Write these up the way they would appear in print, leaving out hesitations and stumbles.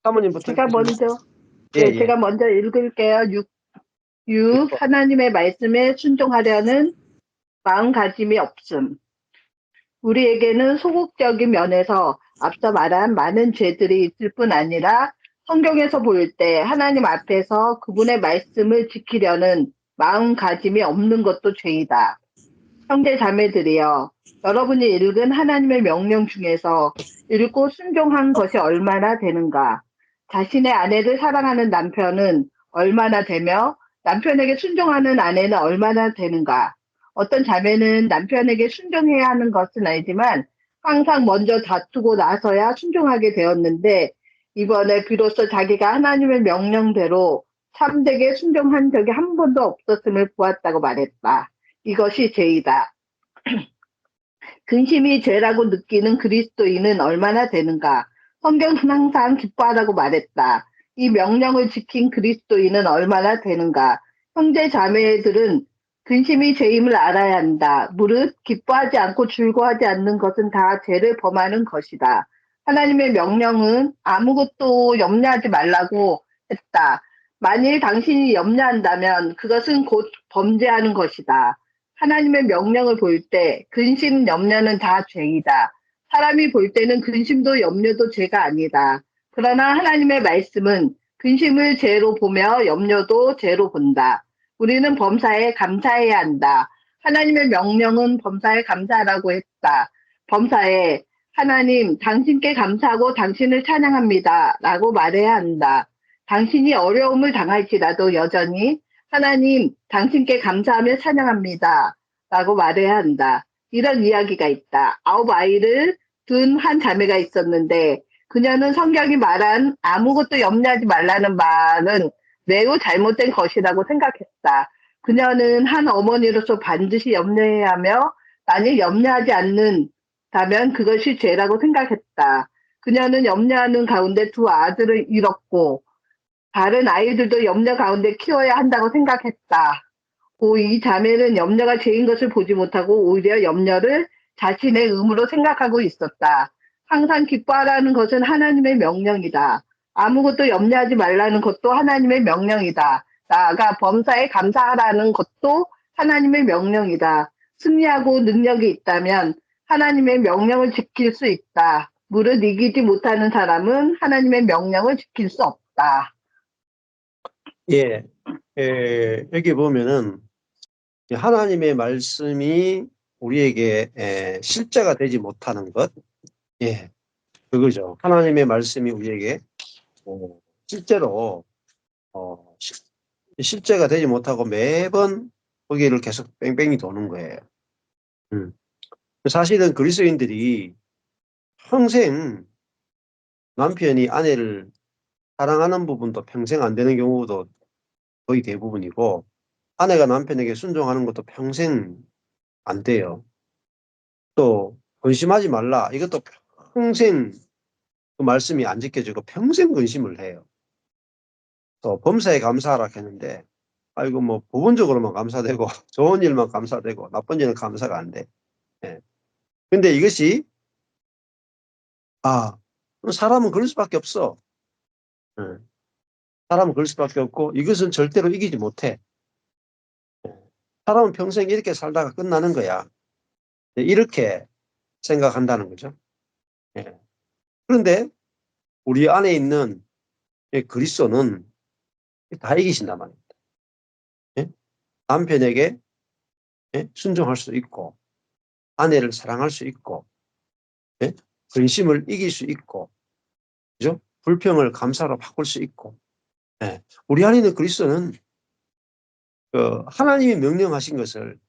사모님부터 제가 읽으시면. 먼저, 예, 네, 예. 제가 먼저 읽을게요. 6. 6번. 하나님의 말씀에 순종하려는 마음가짐이 없음. 우리에게는 소극적인 면에서 앞서 말한 많은 죄들이 있을 뿐 아니라 성경에서 볼 때 하나님 앞에서 그분의 말씀을 지키려는 마음가짐이 없는 것도 죄이다. 형제 자매들이여, 여러분이 읽은 하나님의 명령 중에서 읽고 순종한 것이 얼마나 되는가? 자신의 아내를 사랑하는 남편은 얼마나 되며 남편에게 순종하는 아내는 얼마나 되는가? 어떤 자매는 남편에게 순종해야 하는 것은 알지만 항상 먼저 다투고 나서야 순종하게 되었는데 이번에 비로소 자기가 하나님의 명령대로 참되게 순종한 적이 한 번도 없었음을 보았다고 말했다. 이것이 죄이다. 근심이 죄라고 느끼는 그리스도인은 얼마나 되는가? 성경은 항상 기뻐하라고 말했다. 이 명령을 지킨 그리스도인은 얼마나 되는가? 형제 자매들은 근심이 죄임을 알아야 한다. 무릇 기뻐하지 않고 즐거워하지 않는 것은 다 죄를 범하는 것이다. 하나님의 명령은 아무것도 염려하지 말라고 했다. 만일 당신이 염려한다면 그것은 곧 범죄하는 것이다. 하나님의 명령을 볼 때 근심, 염려는 다 죄이다. 사람이 볼 때는 근심도 염려도 죄가 아니다. 그러나 하나님의 말씀은 근심을 죄로 보며 염려도 죄로 본다. 우리는 범사에 감사해야 한다. 하나님의 명령은 범사에 감사하라고 했다. 범사에 하나님, 당신께 감사하고 당신을 찬양합니다. 라고 말해야 한다. 당신이 어려움을 당할지라도 여전히 하나님, 당신께 감사하며 찬양합니다. 라고 말해야 한다. 이런 이야기가 있다. 9아이를 둔 한 자매가 있었는데 그녀는 성경이 말한 아무것도 염려하지 말라는 말은 매우 잘못된 것이라고 생각했다. 그녀는 한 어머니로서 반드시 염려해야 하며 만일 염려하지 않는다면 그것이 죄라고 생각했다. 그녀는 염려하는 가운데 2아들을 잃었고 다른 아이들도 염려 가운데 키워야 한다고 생각했다. 이 자매는 염려가 죄인 것을 보지 못하고 오히려 염려를 자신의 의무로 생각하고 있었다. 항상 기뻐하라는 것은 하나님의 명령이다. 아무것도 염려하지 말라는 것도 하나님의 명령이다. 나아가 범사에 감사하라는 것도 하나님의 명령이다. 승리하고 능력이 있다면 하나님의 명령을 지킬 수 있다. 무릇 이기지 못하는 사람은 하나님의 명령을 지킬 수 없다. 예. 여기 보면은 하나님의 말씀이 우리에게 실제가 되지 못하는 것. 예. 그거죠. 하나님의 말씀이 우리에게 실제로 실제가 되지 못하고 매번 거기를 계속 뺑뺑이 도는 거예요. 사실은 그리스도인들이 평생 남편이 아내를 사랑하는 부분도 평생 안 되는 경우도 거의 대부분이고 아내가 남편에게 순종하는 것도 평생 안 돼요. 또 근심하지 말라 이것도 평생 그 말씀이 안 지켜지고 평생 근심을 해요. 또 범사에 감사하라 했는데 아이고 뭐 부분적으로만 감사되고 좋은 일만 감사되고 나쁜 일은 감사가 안 돼. 예. 근데 이것이 사람은 그럴 수밖에 없어. 예. 사람은 그럴 수밖에 없고 이것은 절대로 이기지 못해. 예. 사람은 평생 이렇게 살다가 끝나는 거야. 예. 이렇게 생각한다는 거죠. 예. 그런데 우리 안에 있는 그리스도는 다 이기신단 말입니다. 예? 남편에게 순종할 수 있고 아내를 사랑할 수 있고 근심을 이길 수 있고 그죠? 불평을 감사로 바꿀 수 있고 우리 안에 있는 그리스도는 하나님이 명령하신 것을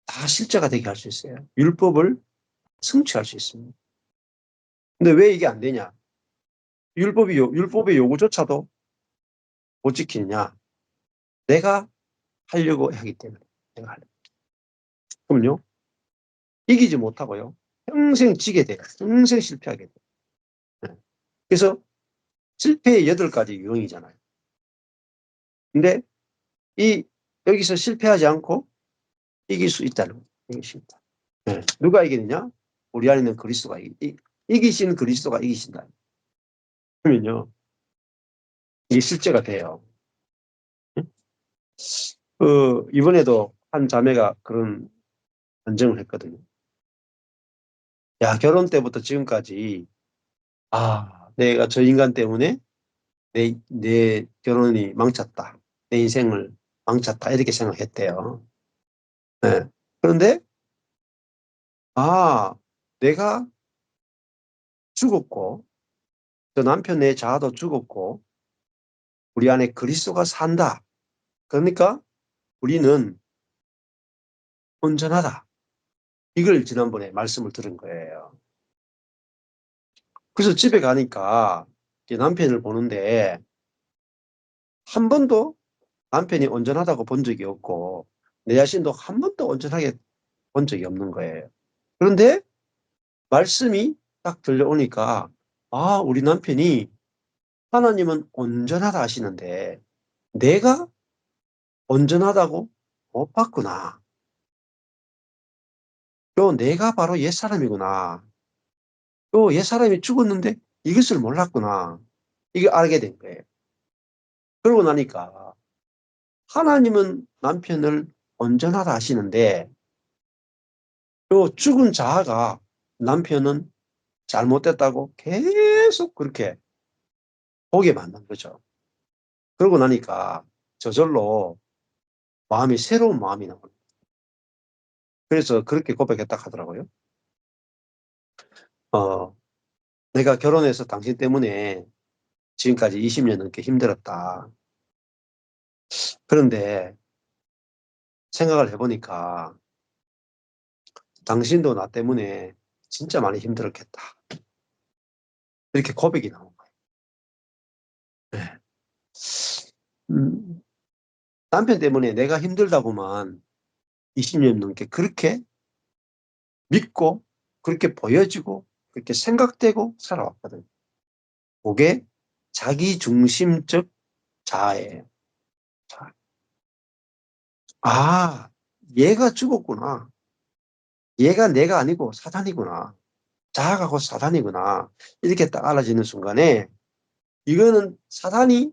다 실제가 되게 할 수 있어요. 율법을 성취할 수 있습니다. 근데 왜 이게 안 되냐? 율법의 요구조차도 못 지키느냐? 내가 하려고 하기 때문에. 내가 하려고. 그럼요. 이기지 못하고요. 평생 지게 돼요. 평생 실패하게 돼요. 네. 그래서 실패의 8가지 유형이잖아요. 근데 여기서 실패하지 않고 이길 수 있다는 것입니다. 네. 누가 이기느냐? 우리 안에 있는 그리스도가 이기신 그리스도가 이기신다. 그러면요, 이게 실제가 돼요. 이번에도 한 자매가 그런 언쟁을 했거든요. 야, 결혼 때부터 지금까지, 내가 저 인간 때문에 내 결혼이 망쳤다. 내 인생을 망쳤다. 이렇게 생각했대요. 네. 그런데, 내가 죽었고, 저 남편 내 자아도 죽었고, 우리 안에 그리스도가 산다. 그러니까 우리는 온전하다. 이걸 지난번에 말씀을 들은 거예요. 그래서 집에 가니까 이제 남편을 보는데 한 번도 남편이 온전하다고 본 적이 없고 내 자신도 한 번도 온전하게 본 적이 없는 거예요. 그런데 말씀이 딱 들려오니까 우리 남편이 하나님은 온전하다 하시는데 내가 온전하다고 못 봤구나. 또 내가 바로 옛사람이구나. 또 옛사람이 죽었는데 이것을 몰랐구나. 이게 알게 된 거예요. 그러고 나니까 하나님은 남편을 온전하다 하시는데 또 죽은 자아가 남편은 잘못됐다고 계속 그렇게 보게 만든 거죠. 그러고 나니까 저절로 마음이 새로운 마음이 나오는 거예요. 그래서 그렇게 고백했다 하더라고요. 어, 내가 결혼해서 당신 때문에 지금까지 20년 넘게 힘들었다. 그런데 생각을 해보니까 당신도 나 때문에 진짜 많이 힘들었겠다. 이렇게 고백이 나온 거예요. 네. 음, 남편 때문에 내가 힘들다고만 20년 넘게 그렇게 믿고 그렇게 보여지고 그렇게 생각되고 살아왔거든요. 그게 자기중심적 자아예요. 자, 아, 얘가 죽었구나. 얘가 내가 아니고 사단이구나. 자아가 곧 사단이구나. 이렇게 딱 알아지는 순간에 이거는 사단이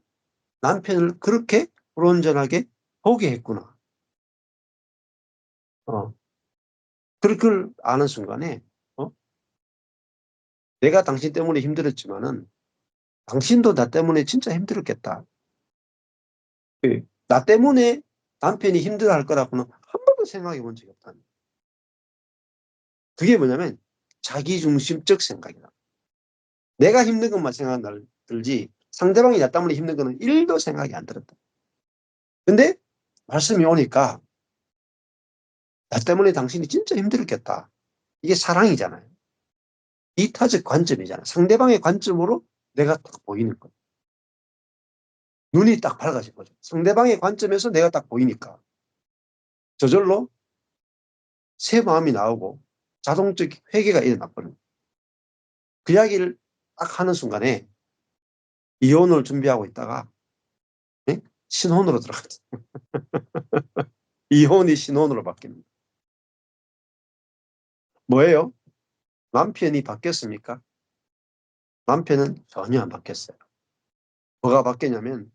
남편을 그렇게 불온전하게 보게 했구나. 어, 그걸 아는 순간에 어? 내가 당신 때문에 힘들었지만은 당신도 나 때문에 진짜 힘들었겠다. 나 때문에 남편이 힘들어할 거라고는 한 번도 생각해 본 적이 없다는. 그게 뭐냐면 자기중심적 생각이다. 내가 힘든 것만 들지 상대방이 나 때문에 힘든 거는 1도 생각이 안 들었다. 근데 말씀이 오니까 나 때문에 당신이 진짜 힘들었겠다. 이게 사랑이잖아요. 이타적 관점이잖아요. 상대방의 관점으로 내가 딱 보이는 거예요. 눈이 딱 밝아진 거죠. 상대방의 관점에서 내가 딱 보이니까 저절로 새 마음이 나오고 자동적 회개가 일어나버려요. 그 이야기를 딱 하는 순간에 이혼을 준비하고 있다가 예? 신혼으로 들어갔어요. 이혼이 신혼으로 바뀌는 거예요. 뭐예요? 남편이 바뀌었습니까? 남편은 전혀 안 바뀌었어요. 뭐가 바뀌었냐면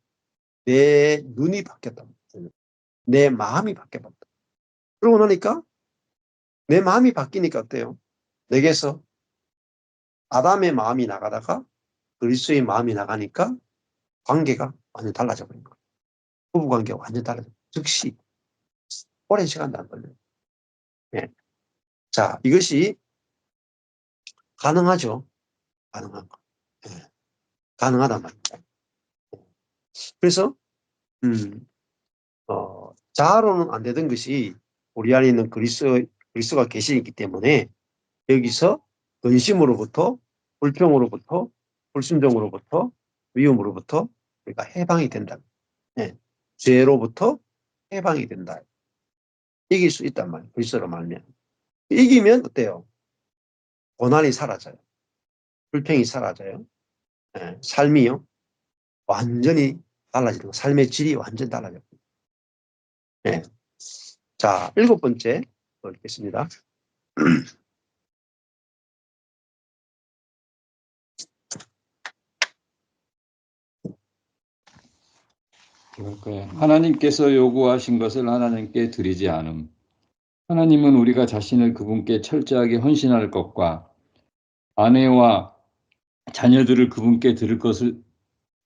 내 눈이 바뀌었다. 내 마음이 바뀌었다. 그러고 나니까 내 마음이 바뀌니까 어때요? 내게서 아담의 마음이 나가다가 그리스도의 마음이 나가니까 관계가 완전 달라져 버린 거예요. 부부 관계가 완전 달라져. 즉시 오랜 시간도 안 걸려요. 예. 자, 이것이 가능하죠. 가능한 거. 예. 가능하단 말이죠. 그래서 음, 자아로는 안 되던 것이 우리 안에 있는 그리스도가 계시기 때문에 여기서 근심으로부터 불평으로부터 불순종으로부터 미움으로부터 우리가 해방이 된다. 예. 죄로부터 해방이 된다. 이길 수 있단 말이에요. 그리스도로 말면. 이기면 어때요? 고난이 사라져요. 불평이 사라져요. 예. 삶이요. 완전히 달라지는 거. 삶의 질이 완전히 달라져요. 예. 자, 7번째 읽겠습니다. 그럴까요? 하나님께서 요구하신 것을 하나님께 드리지 않음. 하나님은 우리가 자신을 그분께 철저하게 헌신할 것과 아내와 자녀들을 그분께 드릴 것을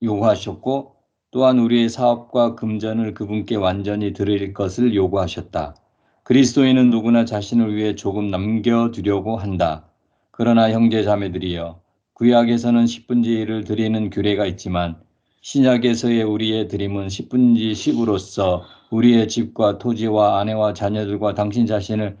요구하셨고, 또한 우리의 사업과 금전을 그분께 완전히 드릴 것을 요구하셨다. 그리스도인은 누구나 자신을 위해 조금 남겨두려고 한다. 그러나 형제 자매들이여, 구약에서는 10분의 1을 드리는 규례가 있지만 신약에서의 우리의 드림은 10분의 10으로서 우리의 집과 토지와 아내와 자녀들과 당신 자신을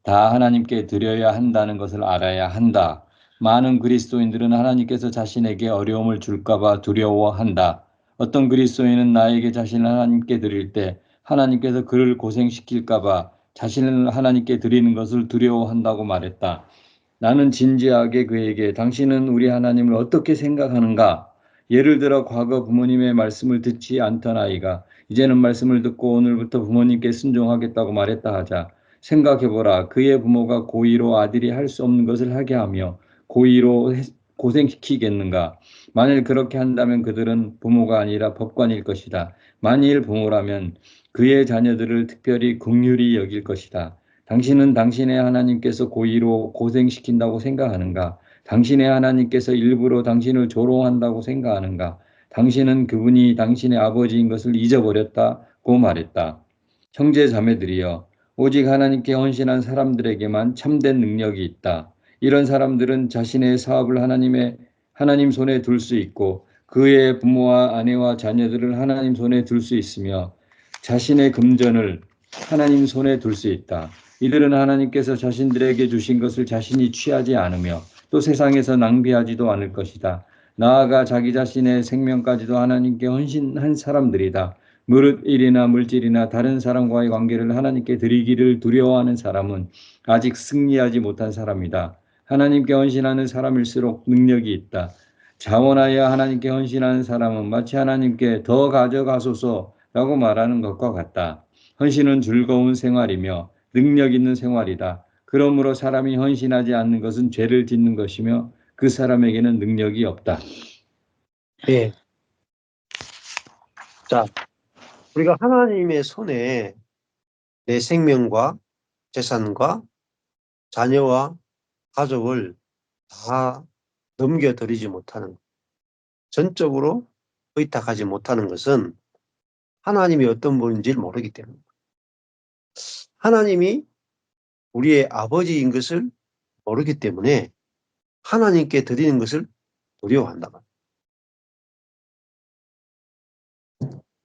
다 하나님께 드려야 한다는 것을 알아야 한다. 많은 그리스도인들은 하나님께서 자신에게 어려움을 줄까봐 두려워한다. 어떤 그리스도인은 나에게 자신을 하나님께 드릴 때 하나님께서 그를 고생시킬까봐 자신을 하나님께 드리는 것을 두려워한다고 말했다. 나는 진지하게 그에게 당신은 우리 하나님을 어떻게 생각하는가? 예를 들어 과거 부모님의 말씀을 듣지 않던 아이가 이제는 말씀을 듣고 오늘부터 부모님께 순종하겠다고 말했다 하자. 생각해보라. 그의 부모가 고의로 아들이 할 수 없는 것을 하게 하며 고의로 고생시키겠는가? 만일 그렇게 한다면 그들은 부모가 아니라 법관일 것이다. 만일 부모라면 그의 자녀들을 특별히 긍휼히 여길 것이다. 당신은 당신의 하나님께서 고의로 고생시킨다고 생각하는가? 당신의 하나님께서 일부러 당신을 조롱한다고 생각하는가? 당신은 그분이 당신의 아버지인 것을 잊어버렸다고 말했다. 형제 자매들이여, 오직 하나님께 헌신한 사람들에게만 참된 능력이 있다. 이런 사람들은 자신의 사업을 하나님 손에 둘 수 있고 그의 부모와 아내와 자녀들을 하나님 손에 둘 수 있으며 자신의 금전을 하나님 손에 둘 수 있다. 이들은 하나님께서 자신들에게 주신 것을 자신이 취하지 않으며 또 세상에서 낭비하지도 않을 것이다. 나아가 자기 자신의 생명까지도 하나님께 헌신한 사람들이다. 물질이나 물질이나 다른 사람과의 관계를 하나님께 드리기를 두려워하는 사람은 아직 승리하지 못한 사람이다. 하나님께 헌신하는 사람일수록 능력이 있다. 자원하여 하나님께 헌신하는 사람은 마치 하나님께 더 가져가소서라고 말하는 것과 같다. 헌신은 즐거운 생활이며 능력 있는 생활이다. 그러므로 사람이 헌신하지 않는 것은 죄를 짓는 것이며 그 사람에게는 능력이 없다. 예. 자, 우리가 하나님의 손에 내 생명과 재산과 자녀와 가족을 다 넘겨드리지 못하는, 전적으로 의탁하지 못하는 것은 하나님이 어떤 분인지 모르기 때문입니다. 하나님이 우리의 아버지인 것을 모르기 때문에 하나님께 드리는 것을 두려워한다.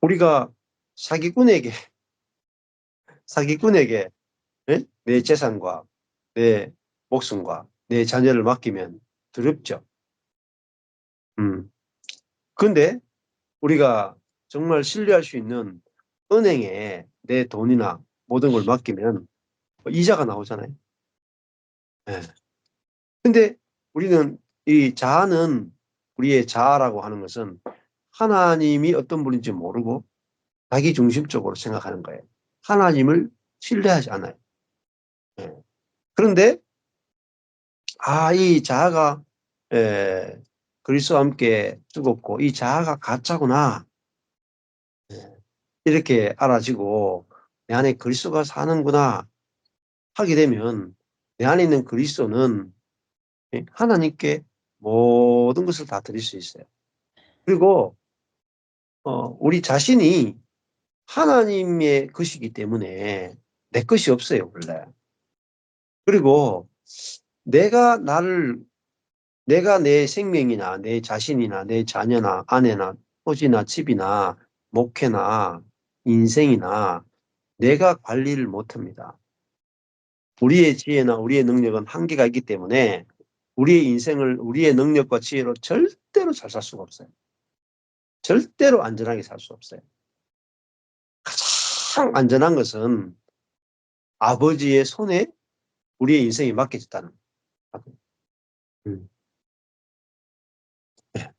우리가 사기꾼에게 예? 내 재산과 내 목숨과 내 자녀를 맡기면 두렵죠. 그런데 우리가 정말 신뢰할 수 있는 은행에 내 돈이나 모든 걸 맡기면 이자가 나오잖아요. 예. 근데 우리는 이 자아는, 우리의 자아라고 하는 것은 하나님이 어떤 분인지 모르고 자기 중심적으로 생각하는 거예요. 하나님을 신뢰하지 않아요. 예. 그런데 이 자아가 그리스도와 함께 죽었고 이 자아가 가짜구나, 이렇게 알아지고 내 안에 그리스도가 사는구나 하게 되면 내 안에 있는 그리스도는 하나님께 모든 것을 다 드릴 수 있어요. 그리고 우리 자신이 하나님의 것이기 때문에 내 것이 없어요, 원래. 그리고 내가 내 생명이나 내 자신이나 내 자녀나 아내나 토지나 집이나 목회나 인생이나 내가 관리를 못합니다. 우리의 지혜나 우리의 능력은 한계가 있기 때문에 우리의 인생을 우리의 능력과 지혜로 절대로 잘 살 수가 없어요. 절대로 안전하게 살 수 없어요. 가장 안전한 것은 아버지의 손에 우리의 인생이 맡겨졌다는 거예요. 네.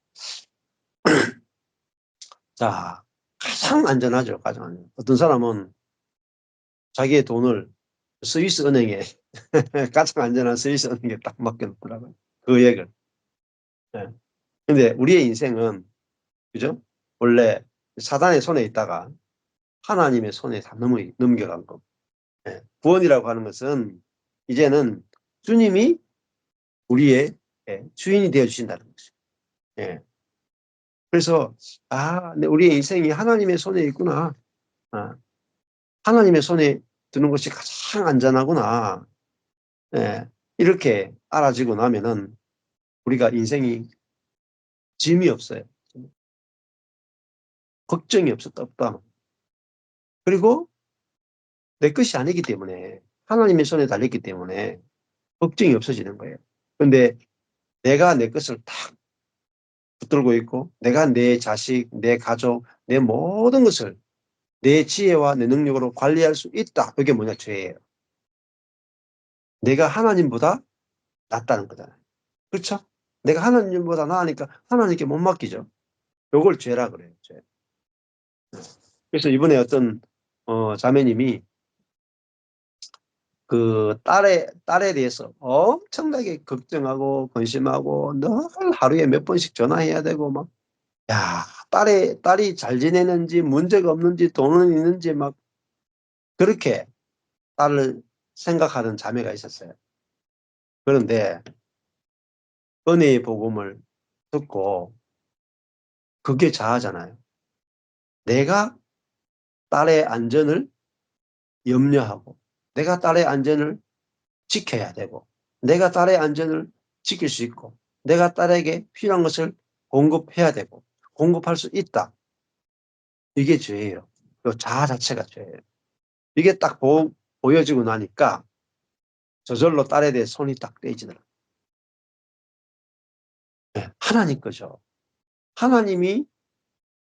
자, 가장 안전하죠. 가장 안전. 어떤 사람은 자기의 돈을 스위스 은행에 가장 안전한 스위스 은행에 딱 맡겨놓더라고요. 그 액을. 네. 근데 우리의 인생은, 그죠? 원래 사단의 손에 있다가 하나님의 손에 다 넘겨간 거. 예. 구원이라고 하는 것은 이제는 주님이 우리의 주인이 되어 주신다는 것이죠. 예. 그래서 우리의 인생이 하나님의 손에 있구나. 하나님의 손에 드는 것이 가장 안전하구나. 예. 이렇게 알아지고 나면은 우리가 인생이 짐이 없어요. 걱정이 없다. 그리고 내 것이 아니기 때문에 하나님의 손에 달렸기 때문에 걱정이 없어지는 거예요. 그런데 내가 내 것을 탁 붙들고 있고 내가 내 자식, 내 가족, 내 모든 것을 내 지혜와 내 능력으로 관리할 수 있다. 그게 뭐냐? 죄예요. 내가 하나님보다 낫다는 거잖아요. 그렇죠? 내가 하나님보다 나으니까 하나님께 못 맡기죠. 요걸 죄라 그래요. 죄. 그래서 이번에 어떤 자매님이 그 딸에 대해서 엄청나게 걱정하고 근심하고 늘 하루에 몇 번씩 전화해야 되고 막, 야, 딸이 잘 지내는지 문제가 없는지 돈은 있는지 막 그렇게 딸을 생각하는 자매가 있었어요. 그런데 은혜의 복음을 듣고 그게 자아잖아요. 내가 딸의 안전을 염려하고 내가 딸의 안전을 지켜야 되고 내가 딸의 안전을 지킬 수 있고 내가 딸에게 필요한 것을 공급해야 되고 공급할 수 있다. 이게 죄예요. 그 자아 자체가 죄예요. 이게 딱 보여지고 나니까 저절로 딸에 대해 손이 딱 떼지더라고요. 네, 하나님 거죠. 하나님이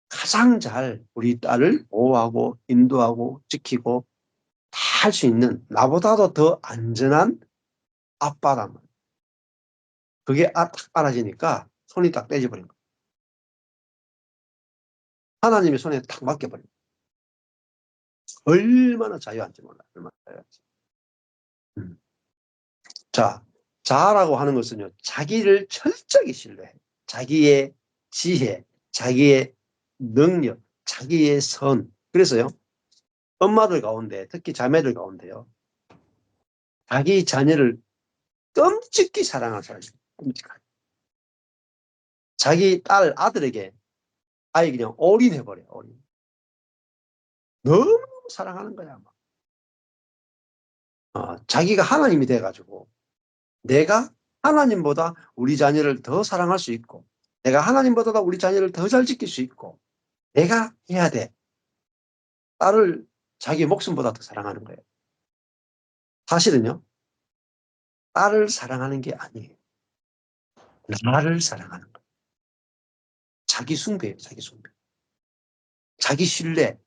가장 잘 우리 딸을 보호하고 인도하고 지키고 다 할 수 있는 나보다도 더 안전한 아빠란 말이에요. 그게 딱 알아지니까 손이 딱 떼져버린 거예요. 하나님의 손에 탁 맡겨버린 거예요. 얼마나 자유한지 몰라요. 얼마나 자유한지. 자, 자아라고 하는 것은요, 자기를 철저히 신뢰해. 자기의 지혜, 자기의 능력, 자기의 선. 그래서요, 엄마들 가운데, 특히 자매들 가운데요, 자기 자녀를 끔찍히 사랑하는 사람이 있어요. 끔찍하게. 자기 딸, 아들에게 아예 그냥 올인해버려요, 올인. 너무 사랑하는 거야, 막. 자기가 하나님이 돼가지고, 내가 하나님보다 우리 자녀를 더 사랑할 수 있고, 내가 하나님보다 우리 자녀를 더 잘 지킬 수 있고, 내가 해야 돼. 딸을 자기 목숨보다 더 사랑하는 거예요. 사실은요, 딸을 사랑하는 게 아니에요. 나를 사랑하는 거예요. 자기 숭배예요, 자기 숭배. 자기 신뢰,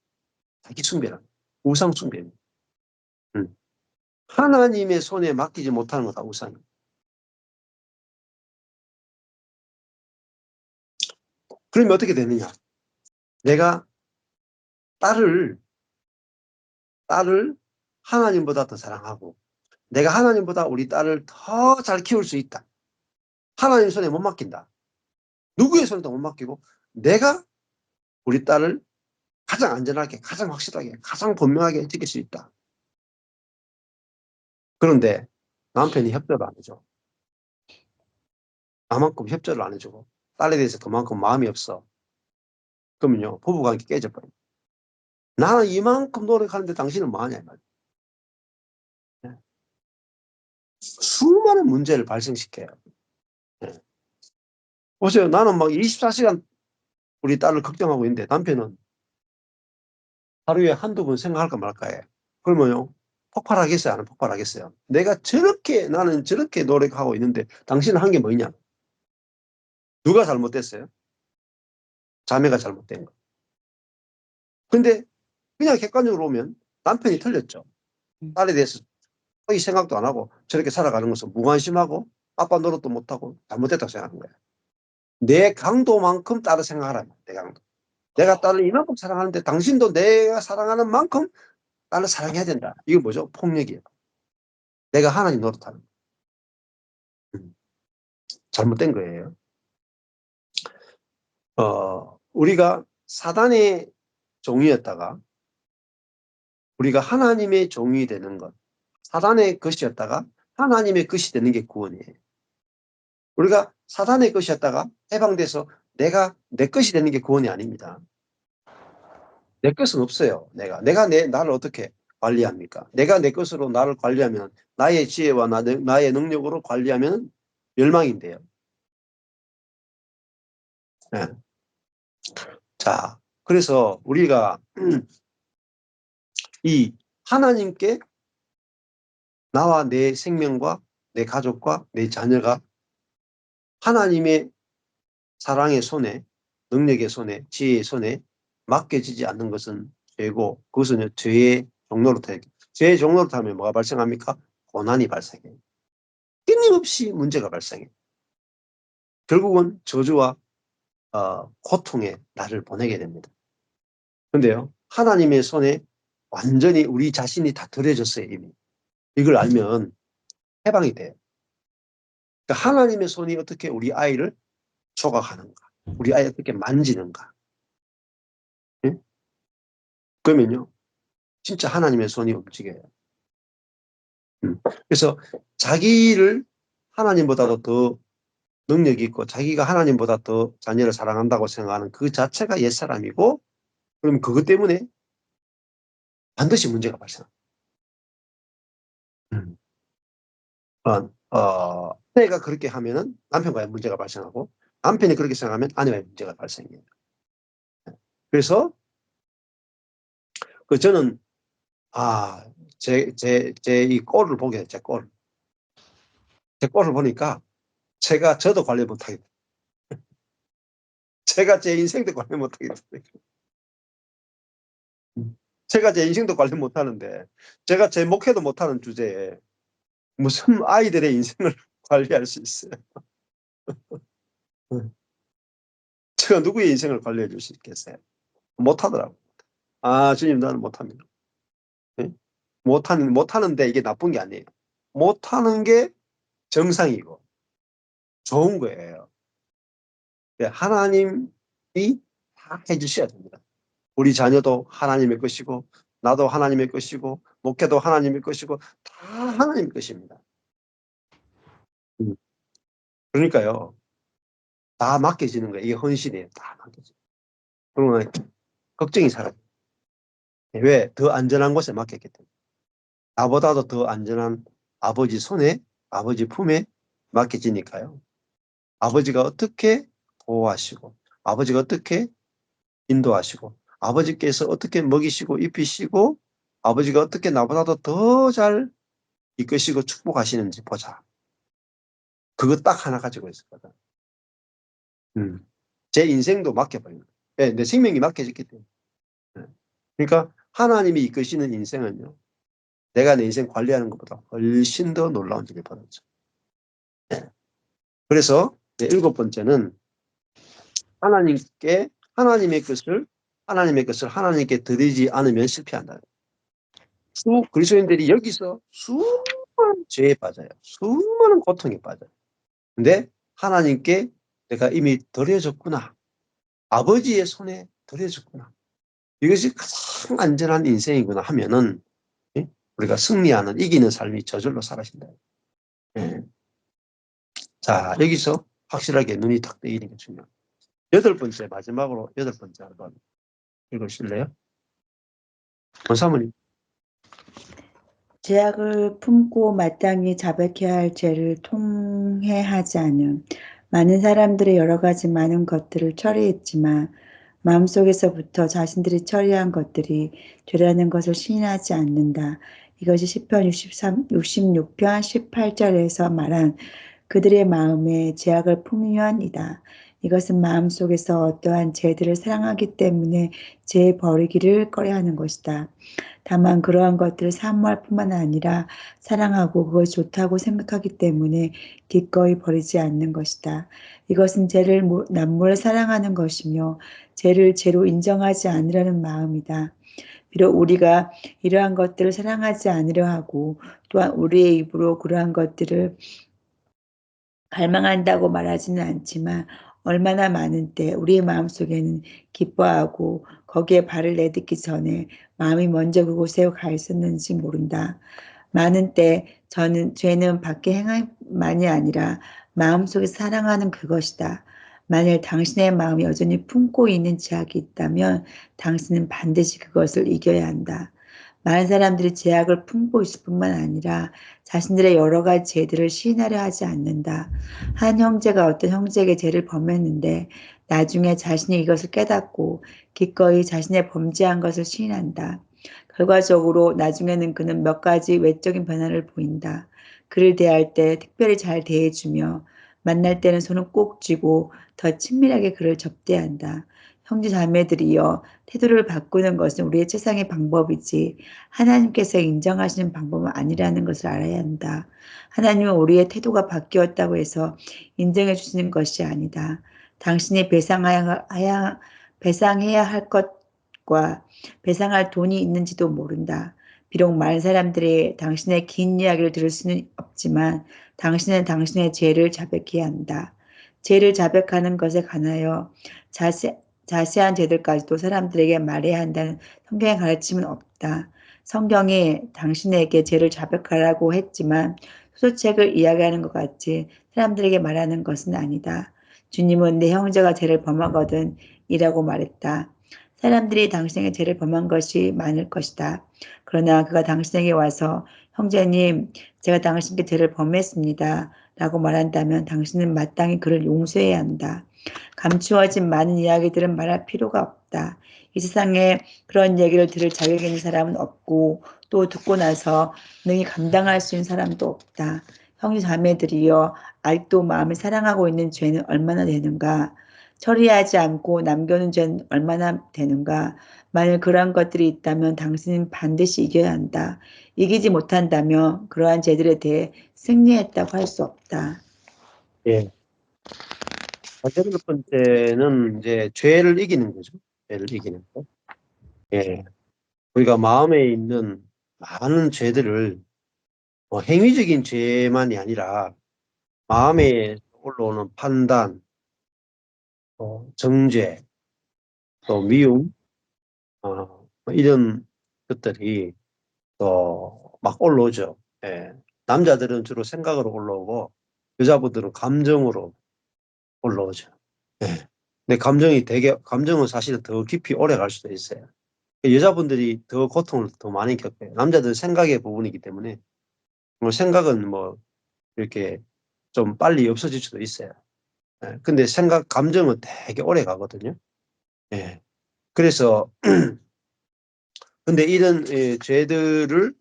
자기 숭배는 우상 숭배입니다. 하나님의 손에 맡기지 못하는 거다, 우상이. 그러면 어떻게 되느냐? 내가 딸을 하나님보다 더 사랑하고, 내가 하나님보다 우리 딸을 더 잘 키울 수 있다. 하나님 손에 못 맡긴다. 누구의 손에도 못 맡기고, 내가 우리 딸을 가장 안전하게, 가장 확실하게, 가장 분명하게 지킬 수 있다. 그런데 남편이 협조를 안 해줘. 나만큼 협조를 안 해주고 딸에 대해서 그만큼 마음이 없어. 그러면요, 부부관계 깨져버려. 나는 이만큼 노력하는데 당신은 뭐하냐 이 말이야. 수많은 문제를 발생시켜요. 보세요. 나는 막 24시간 우리 딸을 걱정하고 있는데 남편은 하루에 한두 번 생각할까 말까 해. 그러면요, 폭발하겠어요? 안 폭발하겠어요? 나는 저렇게 노력하고 있는데 당신은 한 게 뭐냐? 누가 잘못됐어요? 자매가 잘못된 거. 근데 그냥 객관적으로 보면 남편이 틀렸죠. 딸에 대해서 거의 생각도 안 하고 저렇게 살아가는 것은 무관심하고 아빠 노릇도 못하고 잘못됐다고 생각하는 거야. 내 강도만큼 딸을 생각하라. 내 강도. 내가 딸을 이만큼 사랑하는데 당신도 내가 사랑하는 만큼 딸을 사랑해야 된다. 이거 뭐죠? 폭력이에요. 내가 하나님 노릇하는 거. 잘못된 거예요. 우리가 사단의 종이었다가 우리가 하나님의 종이 되는 것, 사단의 것이었다가 하나님의 것이 되는 게 구원이에요. 우리가 사단의 것이었다가 해방돼서 내가 내 것이 되는 게 구원이 아닙니다. 내 것은 없어요. 내가 나를 어떻게 관리합니까? 내가 내 것으로 나를 관리하면, 나의 지혜와 나의 능력으로 관리하면 멸망인데요. 네. 자, 그래서 우리가 이 하나님께 나와 내 생명과 내 가족과 내 자녀가 하나님의 사랑의 손에, 능력의 손에, 지혜의 손에 맡겨지지 않는 것은 죄고, 그것은 죄의 종로로 타요. 죄의 종로로 타면 뭐가 발생합니까? 고난이 발생해요. 끊임없이 문제가 발생해요. 결국은 저주와 고통에 나를 보내게 됩니다. 근데요, 하나님의 손에 완전히 우리 자신이 다 들여졌어요, 이미. 이걸 알면 해방이 돼요. 그러니까 하나님의 손이 어떻게 우리 아이를 조각하는가, 우리 아이를 어떻게 만지는가. 예? 그러면요, 진짜 하나님의 손이 움직여요. 그래서 자기를 하나님보다도 더 능력이 있고 자기가 하나님보다 더 자녀를 사랑한다고 생각하는 그 자체가 옛사람이고, 그럼 그것 때문에 반드시 문제가 발생합니다. 아내가 그렇게 하면은 남편과의 문제가 발생하고, 남편이 그렇게 생각하면 아내와의 문제가 발생해요. 그래서 저는 제 이 꼴을 보게 돼요. 제 꼴을 보니까 저도 관리 못하겠다. 제가 제 인생도 관리 못하겠다. 제가 제 인생도 관리 못하는데, 제가 제 목회도 못하는 주제에 무슨 아이들의 인생을 관리할 수 있어요? 제가 누구의 인생을 관리해 줄 수 있겠어요? 못하더라고요. 주님, 나는 못합니다. 네? 못하는데 이게 나쁜 게 아니에요. 못하는 게 정상이고 좋은 거예요. 하나님이 다 해주셔야 됩니다. 우리 자녀도 하나님의 것이고, 나도 하나님의 것이고, 목회도 하나님의 것이고, 다 하나님의 것입니다. 그러니까요, 다 맡겨지는 거예요. 이게 헌신이에요. 다 맡겨지는. 그러면 걱정이 사라져요. 왜? 더 안전한 곳에 맡겼기 때문에. 나보다도 더 안전한 아버지 손에, 아버지 품에 맡겨지니까요. 아버지가 어떻게 보호하시고, 아버지가 어떻게 인도하시고, 아버지께서 어떻게 먹이시고 입히시고, 아버지가 어떻게 나보다도 더 잘 이끄시고 축복하시는지 보자. 그거 딱 하나 가지고 있었거든. 제 인생도 맡겨버린 거예요. 네, 내 생명이 맡겨졌기 때문에. 네. 그러니까 하나님이 이끄시는 인생은요, 내가 내 인생 관리하는 것보다 훨씬 더 놀라운 일이 벌어져. 네. 그래서 일곱 번째는 하나님의 것을 하나님께 드리지 않으면 실패한다. 그리스도인들이 여기서 수많은 죄에 빠져요. 수많은 고통에 빠져요. 근데 하나님께 내가 이미 드려졌구나. 아버지의 손에 드려졌구나. 이것이 가장 안전한 인생이구나 하면은, 예? 우리가 승리하는, 이기는 삶이 저절로 사라진다. 예. 자, 여기서 확실하게 눈이 탁 뜨이는 게 중요합니다. 마지막으로 여덟 번째 한번 읽으실래요? 원사모님. 죄악을 품고 마땅히 자백해야 할 죄를 통회하지 않음. 많은 사람들이 여러 가지 많은 것들을 처리했지만 마음속에서부터 자신들이 처리한 것들이 죄라는 것을 시인하지 않는다. 이것이 시편 66편 18절에서 말한 그들의 마음에 죄악을 품으면이다. 이것은 마음속에서 어떠한 죄들을 사랑하기 때문에 죄 버리기를 꺼려하는 것이다. 다만 그러한 것들을 사모할 뿐만 아니라 사랑하고 그것이 좋다고 생각하기 때문에 기꺼이 버리지 않는 것이다. 이것은 남모를 사랑하는 것이며 죄를 죄로 인정하지 않으려는 마음이다. 비록 우리가 이러한 것들을 사랑하지 않으려 하고 또한 우리의 입으로 그러한 것들을 갈망한다고 말하지는 않지만 얼마나 많은 때 우리의 마음속에는 기뻐하고 거기에 발을 내딛기 전에 마음이 먼저 그곳에 가 있었는지 모른다. 많은 때 죄는 밖에 행함만이 아니라 마음속에 사랑하는 그것이다. 만일 당신의 마음이 여전히 품고 있는 죄악이 있다면 당신은 반드시 그것을 이겨야 한다. 많은 사람들이 죄악을 품고 있을 뿐만 아니라 자신들의 여러 가지 죄들을 시인하려 하지 않는다. 한 형제가 어떤 형제에게 죄를 범했는데 나중에 자신이 이것을 깨닫고 기꺼이 자신의 범죄한 것을 시인한다. 결과적으로 나중에는 그는 몇 가지 외적인 변화를 보인다. 그를 대할 때 특별히 잘 대해주며 만날 때는 손을 꼭 쥐고 더 친밀하게 그를 접대한다. 형제 자매들이여, 태도를 바꾸는 것은 우리의 최상의 방법이지 하나님께서 인정하시는 방법은 아니라는 것을 알아야 한다. 하나님은 우리의 태도가 바뀌었다고 해서 인정해 주시는 것이 아니다. 당신이 배상해야 할 것과 배상할 돈이 있는지도 모른다. 비록 많은 사람들이 당신의 긴 이야기를 들을 수는 없지만 당신은 당신의 죄를 자백해야 한다. 죄를 자백하는 것에 관하여 자세한 죄들까지도 사람들에게 말해야 한다는 성경의 가르침은 없다. 성경이 당신에게 죄를 자백하라고 했지만 소설책을 이야기하는 것 같이 사람들에게 말하는 것은 아니다. 주님은 내 형제가 죄를 범하거든 이라고 말했다. 사람들이 당신에게 죄를 범한 것이 많을 것이다. 그러나 그가 당신에게 와서 형제님, 제가 당신께 죄를 범했습니다. 라고 말한다면 당신은 마땅히 그를 용서해야 한다. 감추어진 많은 이야기들은 말할 필요가 없다. 이 세상에 그런 얘기를 들을 자격 있는 사람은 없고 또 듣고 나서 능히 감당할 수 있는 사람도 없다. 형제 자매들이여, 아직도 마음을 사랑하고 있는 죄는 얼마나 되는가? 처리하지 않고 남겨놓은 죄는 얼마나 되는가? 만일 그러한 것들이 있다면 당신은 반드시 이겨야 한다. 이기지 못한다면 그러한 죄들에 대해 승리했다고 할 수 없다. 예. 여덟 번째는 이제 죄를 이기는 거죠. 죄를 이기는 거. 예. 우리가 마음에 있는 많은 죄들을 행위적인 죄만이 아니라 마음에 올라오는 판단, 또 정죄, 또 미움, 이런 것들이 또 막 올라오죠. 예. 남자들은 주로 생각으로 올라오고 여자분들은 감정으로 올라오죠. 예. 근데 감정은 사실은 더 깊이 오래 갈 수도 있어요. 여자분들이 더 고통을 더 많이 겪어요. 남자들은 생각의 부분이기 때문에 뭐 생각은 뭐 이렇게 좀 빨리 없어질 수도 있어요. 예. 근데 감정은 되게 오래 가거든요. 예. 그래서 근데 이런 죄들을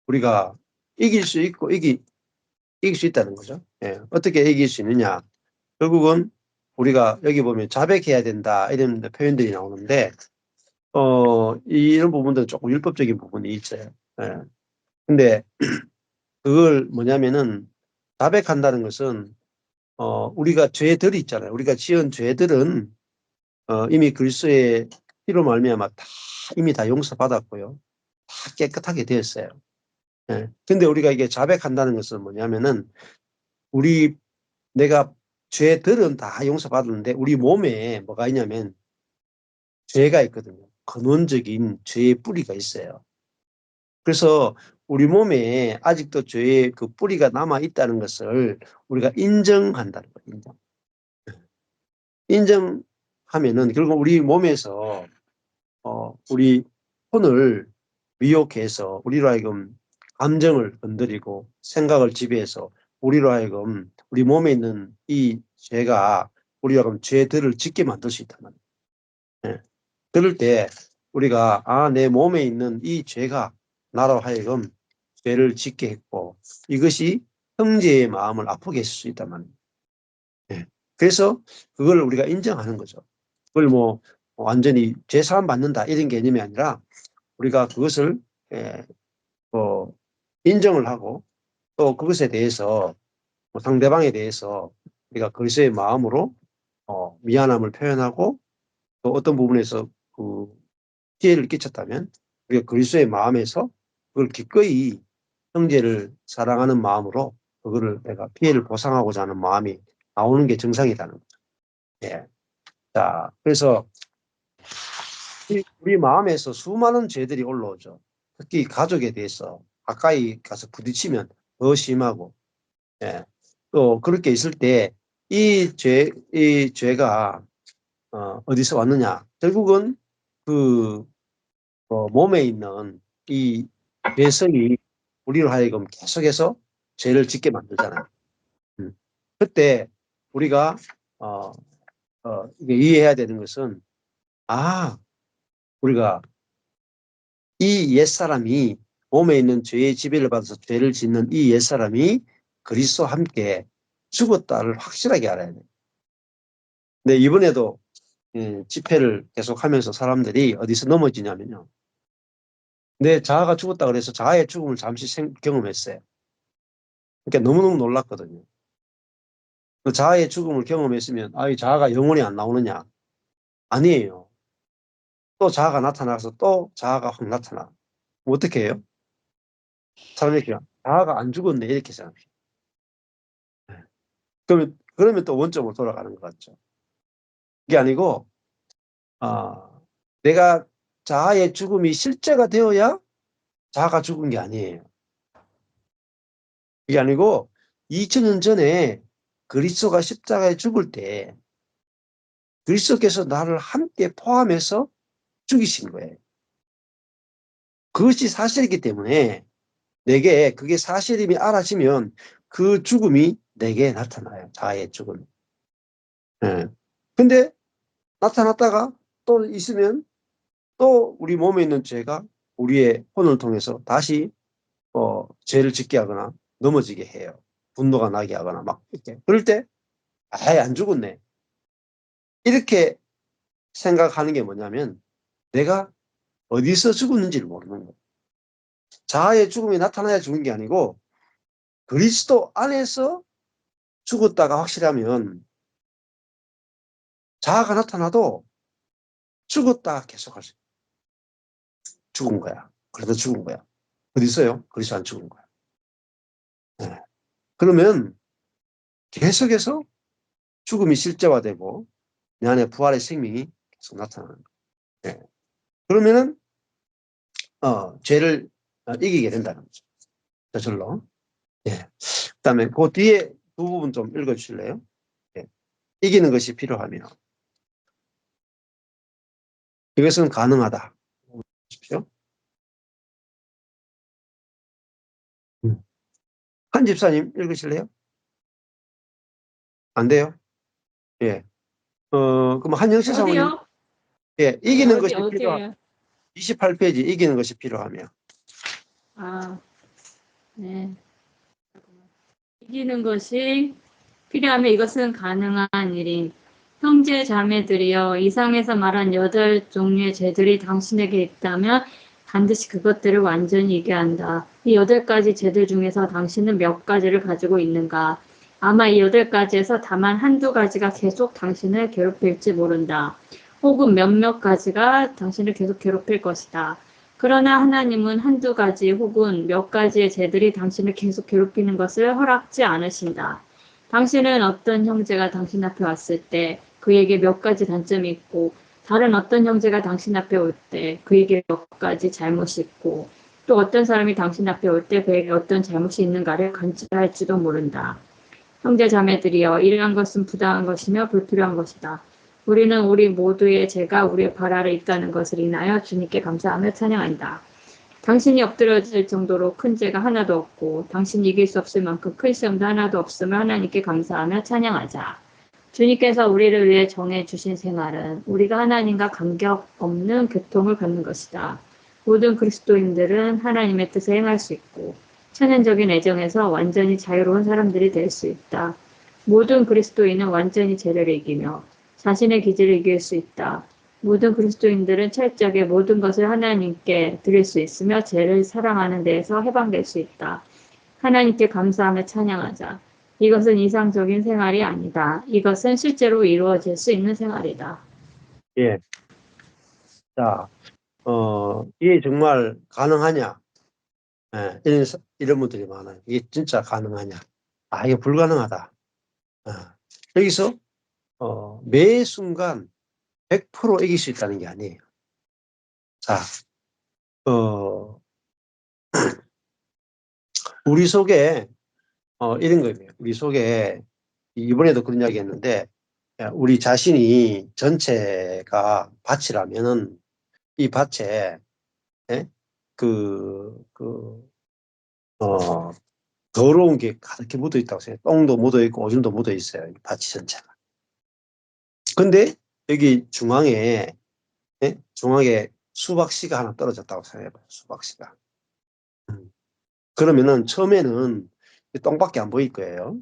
우리가 이길 수 있고 이길 수 있다는 거죠. 예. 어떻게 이길 수 있느냐? 결국은 우리가 여기 보면 자백해야 된다 이런 표현들이 나오는데 이런 부분들은 조금 율법적인 부분이 있어요. 예. 근데 그걸 뭐냐면은 자백한다는 것은 우리가 죄들이 있잖아요. 우리가 지은 죄들은 이미 그리스도의 피로 말미암아 이미 다 용서받았고요. 다 깨끗하게 되었어요. 예. 근데 우리가 이게 자백한다는 것은 뭐냐면은 내가 죄들은 다 용서받았는데 우리 몸에 뭐가 있냐면 죄가 있거든요. 근원적인 죄의 뿌리가 있어요. 그래서 우리 몸에 아직도 죄의 그 뿌리가 남아 있다는 것을 우리가 인정한다는 거예요. 인정하면은 결국 우리 몸에서 우리 혼을 미혹해서 우리로 하여금 감정을 건드리고 생각을 지배해서 우리로 하여금 우리 몸에 있는 이 죄가 우리로 하여금 죄들을 짓게 만들 수 있단 말이에요. 예. 그럴 때 우리가 내 몸에 있는 이 죄가 나로 하여금 죄를 짓게 했고 이것이 형제의 마음을 아프게 했을 수 있단 말이에요. 예. 그래서 그걸 우리가 인정하는 거죠. 그걸 뭐 완전히 죄사함 받는다 이런 개념이 아니라 우리가 그것을 예, 인정을 하고 또 그것에 대해서 상대방에 대해서 우리가 그리스도의 마음으로 미안함을 표현하고 또 어떤 부분에서 그 피해를 끼쳤다면 우리가 그리스도의 마음에서 그걸 기꺼이 형제를 사랑하는 마음으로 그거를 내가 피해를 보상하고자 하는 마음이 나오는 게 정상이라는 거죠. 예. 자, 그래서 우리 마음에서 수많은 죄들이 올라오죠. 특히 가족에 대해서 가까이 가서 부딪히면 더 심하고, 예. 또 그렇게 있을 때 이 죄가 어디서 왔느냐? 결국은 그 몸에 있는 이 죄성이 우리로 하여금 계속해서 죄를 짓게 만들잖아요. 그때 우리가 이게 이해해야 되는 것은, 우리가 이 옛사람이, 몸에 있는 죄의 지배를 받아서 죄를 짓는 이 옛사람이 그리스도와 함께 죽었다를 확실하게 알아야 돼요. 근데 이번에도 집회를 계속하면서 사람들이 어디서 넘어지냐면요, 내 자아가 죽었다 그래서 자아의 죽음을 잠시 경험했어요. 그러니까 너무너무 놀랐거든요. 그 자아의 죽음을 경험했으면 이 자아가 영원히 안 나오느냐? 아니에요. 또 자아가 나타나서 또 자아가 확 나타나. 어떻게 해요? 사람이 이렇게 자아가 안 죽었네 이렇게 생각해요. 그러면 또 원점으로 돌아가는 것 같죠. 그게 아니고 내가 자아의 죽음이 실제가 되어야 자아가 죽은 게 아니에요. 그게 아니고 2000년 전에 그리스도가 십자가에 죽을 때 그리스도께서 나를 함께 포함해서 죽이신 거예요. 그것이 사실이기 때문에 내게 그게 사실임이 알아지면 그 죽음이 내게 나타나요. 자아의 죽음. 예. 근데 나타났다가 또 있으면 또 우리 몸에 있는 죄가 우리의 혼을 통해서 다시 죄를 짓게 하거나 넘어지게 해요. 분노가 나게 하거나 막 이렇게. 그럴 때 아예 안 죽었네. 이렇게 생각하는 게 뭐냐면 내가 어디서 죽었는지를 모르는 거예요. 자아의 죽음이 나타나야 죽은 게 아니고 그리스도 안에서 죽었다가 확실하면 자아가 나타나도 죽었다 계속할 수 있어요. 죽은 거야. 그래도 죽은 거야. 어디 있어요? 그리스도 안 죽은 거야. 네. 그러면 계속해서 죽음이 실제화되고 내 안에 부활의 생명이 계속 나타나는 거예요. 네. 그러면은 죄를 이기게 된다는 거죠. 저절로. 예. 그다음에 그 뒤에 두 부분 좀 읽어주실래요? 예. 이기는 것이 필요하며 이것은 가능하다. 보십시오. 한 집사님 읽으실래요? 안 돼요? 예. 그럼 한영실 사모님, 어디요? 예, 네, 이기는 것이 필요하, 어디예요? 28페이지 이기는 것이 필요하며. 아, 네. 이기는 것이 필요하면 이것은 가능한 일인 형제 자매들이여 이상에서 말한 8종류의 죄들이 당신에게 있다면 반드시 그것들을 완전히 이겨야 한다. 이 8가지 죄들 중에서 당신은 몇 가지를 가지고 있는가? 아마 이 8가지에서 다만 한두 가지가 계속 당신을 괴롭힐지 모른다. 혹은 몇몇 가지가 당신을 계속 괴롭힐 것이다. 그러나 하나님은 한두 가지 혹은 몇 가지의 죄들이 당신을 계속 괴롭히는 것을 허락지 않으신다. 당신은 어떤 형제가 당신 앞에 왔을 때 그에게 몇 가지 단점이 있고 다른 어떤 형제가 당신 앞에 올 때 그에게 몇 가지 잘못이 있고 또 어떤 사람이 당신 앞에 올 때 그에게 어떤 잘못이 있는가를 관찰할지도 모른다. 형제 자매들이여 이러한 것은 부당한 것이며 불필요한 것이다. 우리는 우리 모두의 죄가 우리의 발 아래 있다는 것을 인하여 주님께 감사하며 찬양한다. 당신이 엎드려질 정도로 큰 죄가 하나도 없고 당신이 이길 수 없을 만큼 큰 시험도 하나도 없음을 하나님께 감사하며 찬양하자. 주님께서 우리를 위해 정해주신 생활은 우리가 하나님과 관계 없는 교통을 갖는 것이다. 모든 그리스도인들은 하나님의 뜻에 행할 수 있고 천연적인 애정에서 완전히 자유로운 사람들이 될 수 있다. 모든 그리스도인은 완전히 죄를 이기며 자신의 기질을 이길 수 있다. 모든 그리스도인들은 철저하게 모든 것을 하나님께 드릴 수 있으며 죄를 사랑하는 데에서 해방될 수 있다. 하나님께 감사하며 찬양하자. 이것은 이상적인 생활이 아니다. 이것은 실제로 이루어질 수 있는 생활이다. 예. 자, 이게 정말 가능하냐? 예, 이런 분들이 많아요. 이게 진짜 가능하냐? 이게 불가능하다. 여기서 매 순간 100% 이길 수 있다는 게 아니에요. 자, 우리 속에 이런 거예요. 우리 속에 이번에도 그런 이야기 했는데, 우리 자신이 전체가 밭이라면은 이 밭에 예? 더러운 게 가득히 묻어 있다고 생각해요. 똥도 묻어 있고 오줌도 묻어 있어요. 이 밭이 전체가. 근데 여기 중앙에 중앙에 수박씨가 하나 떨어졌다고 생각해봐요. 수박씨가. 그러면은 처음에는 똥밖에 안 보일 거예요.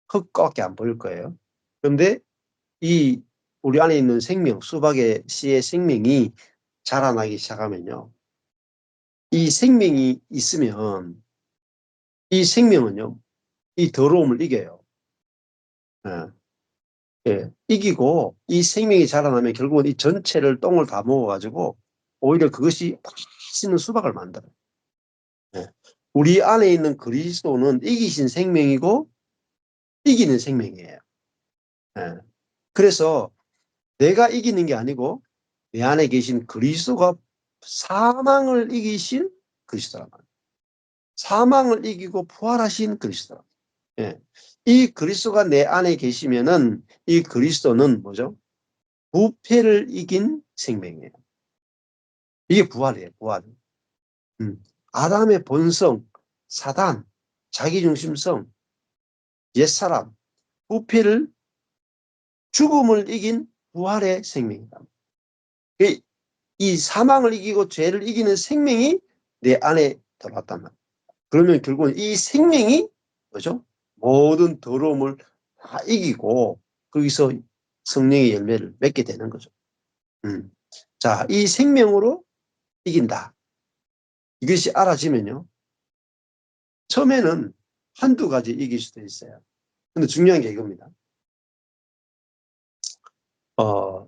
흙밖에 안 보일 거예요. 그런데 이 우리 안에 있는 생명, 수박의 씨의 생명이 자라나기 시작하면요. 이 생명이 있으면 이 생명은요. 이 더러움을 이겨요. 예. 예. 이기고 이 생명이 자라나면 결국은 이 전체를 똥을 다 먹어가지고 오히려 그것이 맛있는 수박을 만들어요. 예. 우리 안에 있는 그리스도는 이기신 생명이고 이기는 생명이에요. 예. 그래서 내가 이기는 게 아니고 내 안에 계신 그리스도가 사망을 이기신 그리스도란 말이에요. 사망을 이기고 부활하신 그리스도. 예. 이 그리스도가 내 안에 계시면은 이 그리스도는 뭐죠? 부패를 이긴 생명이에요. 이게 부활이에요. 부활. 아담의 본성, 사단, 자기중심성, 옛사람, 부패를 죽음을 이긴 부활의 생명이다. 이 사망을 이기고 죄를 이기는 생명이 내 안에 들어왔단 말이에요. 그러면 결국은 이 생명이 뭐죠? 모든 더러움을 다 이기고 거기서 성령의 열매를 맺게 되는 거죠. 자, 이 생명으로 이긴다. 이것이 알아지면요. 처음에는 한두 가지 이길 수도 있어요. 근데 중요한 게 이겁니다.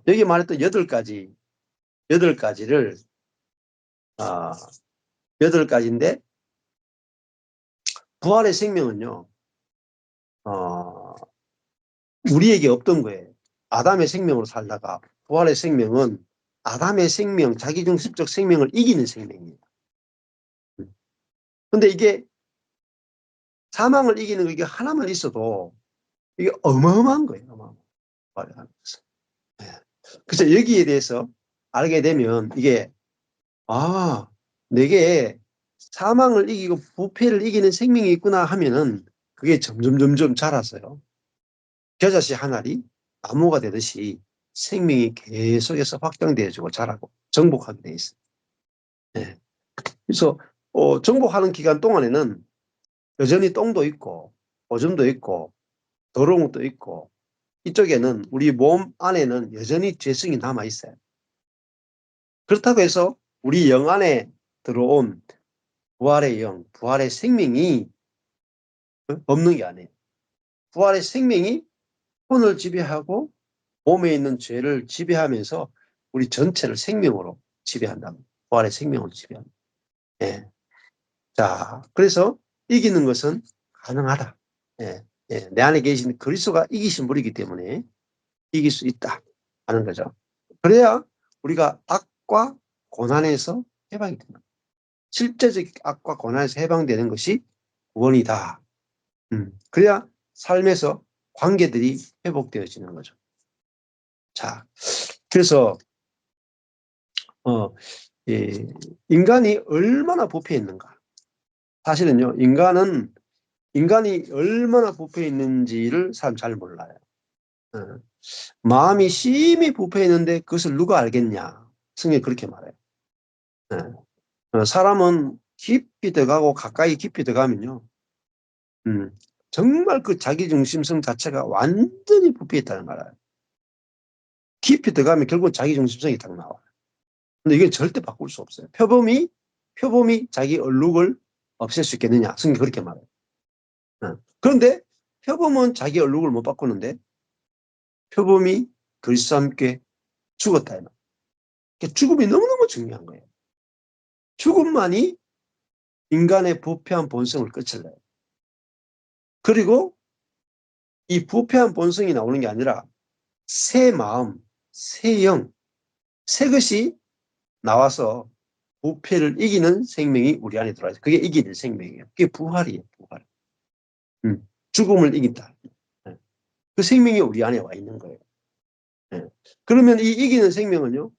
여기 말했던 8가지를 8가지인데 부활의 생명은요. 우리에게 없던 거예요. 아담의 생명으로 살다가 부활의 생명은 아담의 생명, 자기중심적 생명을 이기는 생명입니다. 근데 이게 사망을 이기는 게 하나만 있어도 이게 어마어마한 거예요. 어마어마한. 그래서 여기에 대해서 알게 되면 이게 내게 사망을 이기고 부패를 이기는 생명이 있구나 하면은 그게 점점 자라서요. 겨자씨 한 알이 나무가 되듯이 생명이 계속해서 확장되어지고 자라고 정복하게 돼 있어요. 네. 그래서 정복하는 기간 동안에는 여전히 똥도 있고 오줌도 있고 더러운 것도 있고 이쪽에는 우리 몸 안에는 여전히 죄성이 남아 있어요. 그렇다고 해서 우리 영 안에 들어온 부활의 영, 부활의 생명이 없는 게 아니에요. 부활의 생명이 혼을 지배하고 몸에 있는 죄를 지배하면서 우리 전체를 생명으로 지배한다. 부활의 생명으로 지배한다. 예. 자, 그래서 이기는 것은 가능하다. 예. 예. 내 안에 계신 그리스도가 이기신 분이기 때문에 이길 수 있다 하는 거죠. 그래야 우리가 악과 고난에서 해방이 됩니다. 실제적 악과 고난에서 해방되는 것이 구원이다. 그래야 삶에서 관계들이 회복되어지는 거죠. 자, 그래서 인간이 얼마나 부패해 있는가. 사실은요, 인간이 얼마나 부패해 있는지를 사람 잘 몰라요. 마음이 심히 부패해 있는데 그것을 누가 알겠냐. 성경이 그렇게 말해요. 사람은 깊이 들어가고 가까이 깊이 들어가면요. 정말 그 자기중심성 자체가 완전히 부패해 있다는 거예요. 깊이 들어가면 결국 자기중심성이 딱 나와요. 근데 이건 절대 바꿀 수 없어요. 표범이 자기 얼룩을 없앨 수 있겠느냐. 성경이 그렇게 말해요. 그런데 표범은 자기 얼룩을 못 바꾸는데 표범이 그리스도와 함께 죽었다. 죽음이 너무너무 중요한 거예요. 죽음만이 인간의 부패한 본성을 끝을내요. 그리고 이 부패한 본성이 나오는 게 아니라 새 마음, 새 영, 새 것이 나와서 부패를 이기는 생명이 우리 안에 들어와요. 그게 이기는 생명이에요. 그게 부활이에요. 부활. 죽음을 이긴다. 예. 그 생명이 우리 안에 와 있는 거예요. 예. 그러면 이 이기는 생명은요,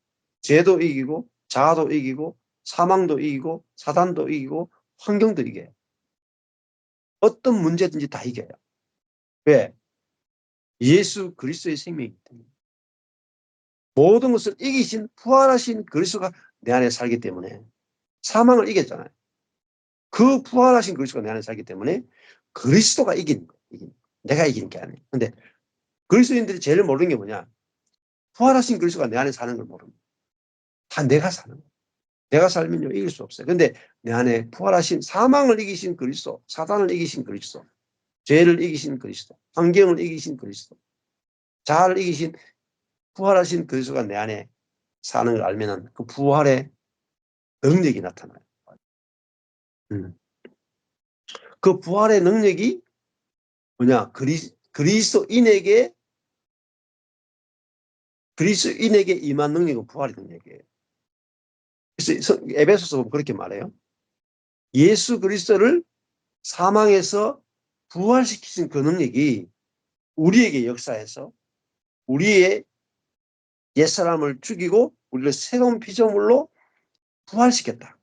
죄도 이기고 자아도 이기고 사망도 이기고 사단도 이기고 환경도 이겨요. 어떤 문제든지 다 이겨요. 왜? 예수 그리스도의 생명이기 때문에. 모든 것을 이기신 부활하신 그리스도가 내 안에 살기 때문에 사망을 이겼잖아요. 그 부활하신 그리스도가 내 안에 살기 때문에 그리스도가 이기는 거예요. 내가 이기는 게 아니에요. 근데 그리스도인들이 제일 모르는 게 뭐냐? 부활하신 그리스도가 내 안에 사는 걸 모릅니다. 다 내가 사는 거예요. 내가 살면요 이길 수 없어요. 근데 내 안에 부활하신 사망을 이기신 그리스도, 사단을 이기신 그리스도, 죄를 이기신 그리스도, 환경을 이기신 그리스도, 자아를 이기신 부활하신 그리스도가 내 안에 사는 걸 알면은 그 부활의 능력이 나타나요. 그 부활의 능력이 뭐냐? 그리스도인에게 임한 능력은 부활의 능력이에요. 그래서 에베소서 보면 그렇게 말해요. 예수 그리스도를 사망에서 부활시키신 그 능력이 우리에게 역사해서 우리의 옛사람을 죽이고 우리를 새로운 피조물로 부활시켰다.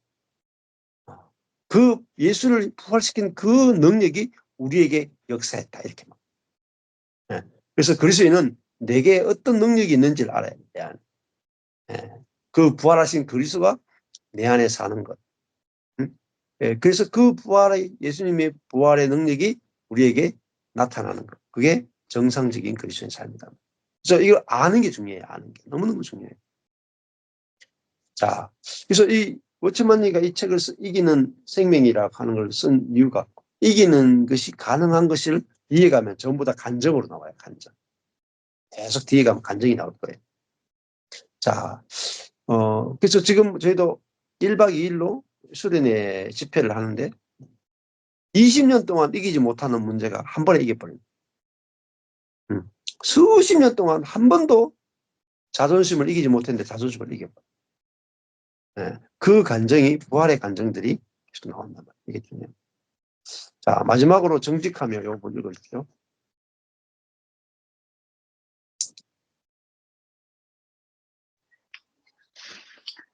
그 예수를 부활시킨 그 능력이 우리에게 역사했다. 이렇게 말. 예. 그래서 그리스도인은 내게 어떤 능력이 있는지를 알아야 돼. 예. 그 부활하신 그리스도가 내 안에 사는 것. 예. 그래서 그 부활의 예수님의 부활의 능력이 우리에게 나타나는 것. 그게 정상적인 그리스도인 삶이다. 그래서 이걸 아는 게 중요해요. 아는 게 너무너무 중요해요. 자, 그래서 이 워츠만리가 이 책을 이기는 생명이라고 하는 걸 쓴 이유가 이기는 것이 가능한 것을 뒤에 가면 전부 다 간정으로 나와요. 간정. 계속 뒤에 가면 간정이 나올 거예요. 자, 그래서 지금 저희도 1박 2일로 수련회 집회를 하는데 20년 동안 이기지 못하는 문제가 한 번에 이겨버립니다. 수십 년 동안 한 번도 자존심을 이기지 못했는데 자존심을 이겨버려요. 네. 그 간정이 부활의 간정들이 계속 나온단 말이에요. 이게 중요해요. 자, 마지막으로 정직하며 요거 읽어주십시오.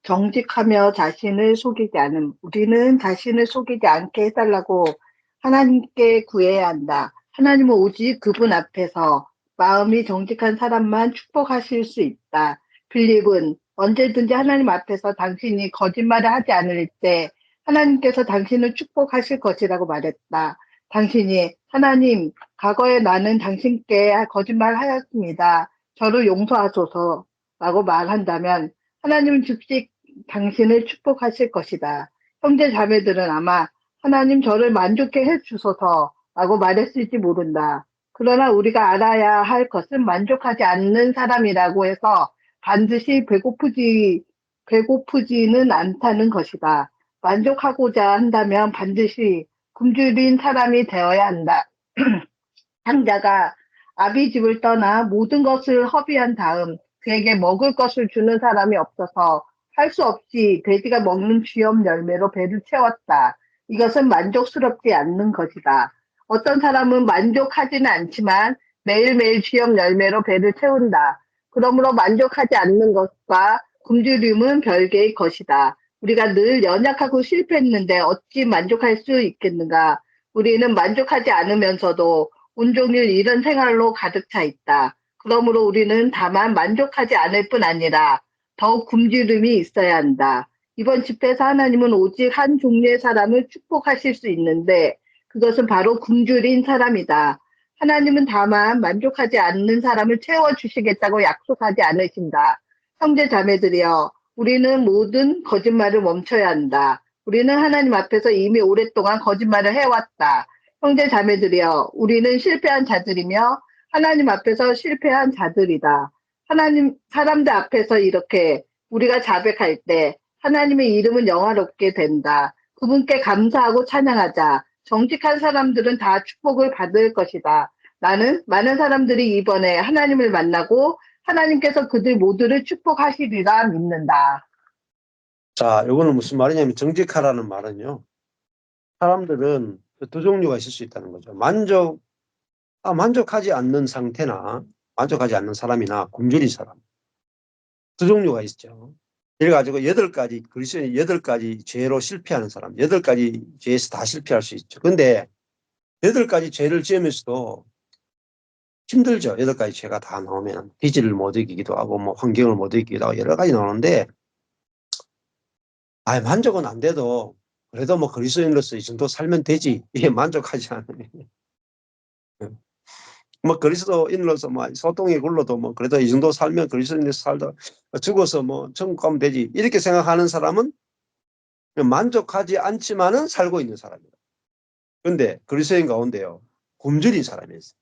정직하며 자신을 속이지 않음. 우리는 자신을 속이지 않게 해달라고 하나님께 구해야 한다. 하나님은 오직 그분 앞에서 마음이 정직한 사람만 축복하실 수 있다. 빌립은 언제든지 하나님 앞에서 당신이 거짓말을 하지 않을 때 하나님께서 당신을 축복하실 것이라고 말했다. 당신이 하나님, 과거에 나는 당신께 거짓말하였습니다. 저를 용서하소서라고 말한다면 하나님은 즉시 당신을 축복하실 것이다. 형제 자매들은 아마 하나님 저를 만족해 해주소서라고 말했을지 모른다. 그러나 우리가 알아야 할 것은 만족하지 않는 사람이라고 해서 반드시 배고프지는 않다는 것이다. 만족하고자 한다면 반드시 굶주린 사람이 되어야 한다. 상자가 아비 집을 떠나 모든 것을 허비한 다음 그에게 먹을 것을 주는 사람이 없어서 할 수 없이 돼지가 먹는 쥐염 열매로 배를 채웠다. 이것은 만족스럽지 않는 것이다. 어떤 사람은 만족하지는 않지만 매일매일 쥐염 열매로 배를 채운다. 그러므로 만족하지 않는 것과 굶주림은 별개의 것이다. 우리가 늘 연약하고 실패했는데 어찌 만족할 수 있겠는가? 우리는 만족하지 않으면서도 온종일 이런 생활로 가득 차 있다. 그러므로 우리는 다만 만족하지 않을 뿐 아니라 더욱 굶주림이 있어야 한다. 이번 집회에서 하나님은 오직 한 종류의 사람을 축복하실 수 있는데 그것은 바로 굶주린 사람이다. 하나님은 다만 만족하지 않는 사람을 채워주시겠다고 약속하지 않으신다. 형제 자매들이여, 우리는 모든 거짓말을 멈춰야 한다. 우리는 하나님 앞에서 이미 오랫동안 거짓말을 해왔다. 형제 자매들이여, 우리는 실패한 자들이며 하나님 앞에서 실패한 자들이다. 사람들 앞에서 이렇게 우리가 자백할 때 하나님의 이름은 영화롭게 된다. 그분께 감사하고 찬양하자. 정직한 사람들은 다 축복을 받을 것이다. 나는 많은 사람들이 이번에 하나님을 만나고 하나님께서 그들 모두를 축복하시리라 믿는다. 자, 이거는 무슨 말이냐면 정직하라는 말은요. 사람들은 두 종류가 있을 수 있다는 거죠. 만족하지 않는 상태나 만족하지 않는 사람이나 굶주린 사람. 두 종류가 있죠. 이래가지고 8가지, 그리스도인이 8가지 죄로 실패하는 사람, 8가지 죄에서 다 실패할 수 있죠. 근데 8가지 죄를 지으면서도 힘들죠. 8가지 죄가 다 나오면. 기질을 못 이기기도 하고, 뭐, 환경을 못 이기기도 하고, 여러 가지 나오는데, 만족은 안 돼도, 그래도 뭐, 그리스도인으로서 이 정도 살면 되지. 이게 만족하지 않으면. 뭐, 그리스도인으로서 뭐, 소통이 굴러도 뭐, 그래도 이 정도 살면 그리스도인으로서 살다, 죽어서 뭐, 천국 가면 되지. 이렇게 생각하는 사람은 만족하지 않지만은 살고 있는 사람이에요. 근데 그리스도인 가운데요, 굶주린 사람이 있어요.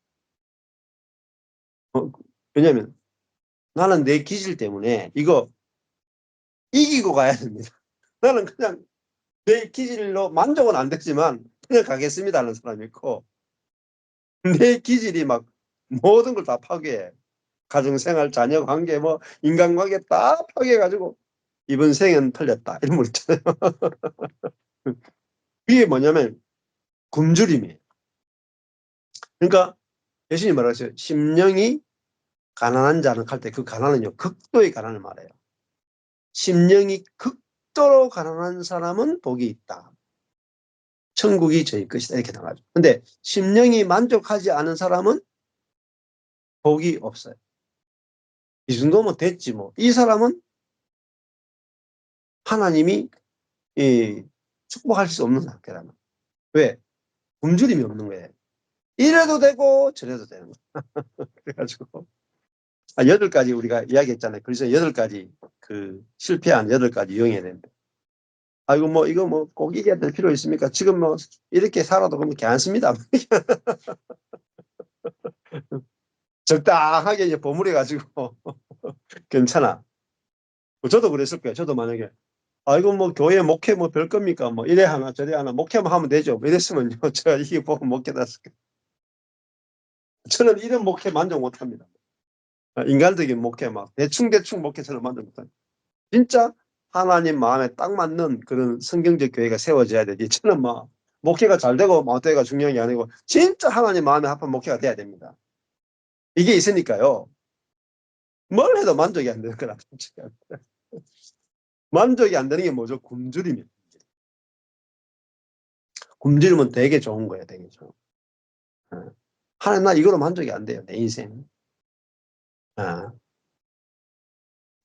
왜냐면 나는 내 기질 때문에 이거 이기고 가야 됩니다. 나는 그냥 내 기질로 만족은 안 되지만 그냥 가겠습니다 하는 사람이 있고, 내 기질이 막 모든 걸 다 파괴해. 가정생활, 자녀관계, 뭐 인간관계 다 파괴해가지고 이번 생은 틀렸다 이런 거 있잖아요. 이게 뭐냐면 굶주림이에요. 그러니까 예수님이 말하셨어요. 심령이 가난한 자는 할 때 그 가난은요, 극도의 가난을 말해요. 심령이 극도로 가난한 사람은 복이 있다. 천국이 저희 것이다. 이렇게 나가죠. 근데 심령이 만족하지 않은 사람은 복이 없어요. 이 정도면 됐지 뭐. 이 사람은 하나님이 축복할 수 없는 상태라는. 왜? 굶주림이 없는 거예요. 이래도 되고 저래도 되는 거예요. 그래가지고 8가지 우리가 이야기했잖아요. 그래서 8가지 그 실패한 8가지 유형이 된다. 아이고 뭐 이거 뭐 꼭 이겨야 될 필요 있습니까? 지금 뭐 이렇게 살아도 그렇게 안 씁니다. 적당하게 이제 버무려 가지고 괜찮아. 저도 그랬을 거예요. 저도 만약에 이거 뭐 교회 목회 뭐 별 겁니까? 뭐 이래 하나 저래 하나 목회만 하면 되죠. 뭐 이랬으면요. 제가 이게 보고 목회 났을 거예요. 저는 이런 목회 만족 못 합니다. 인간적인 목회 막 대충 목회 저는 만족 못 합니다. 진짜 하나님 마음에 딱 맞는 그런 성경적 교회가 세워져야 되지. 저는 막 목회가 잘 되고 못되가 중요한 게 아니고 진짜 하나님 마음에 합한 목회가 돼야 됩니다. 이게 있으니까요. 뭘 해도 만족이 안 되는 거라. 만족이 안 되는 게 뭐죠? 굶주림이에요. 굶주림은 되게 좋은 거예요. 되게 좋은. 하나님 나 이거로 만족이 안 돼요. 내 인생.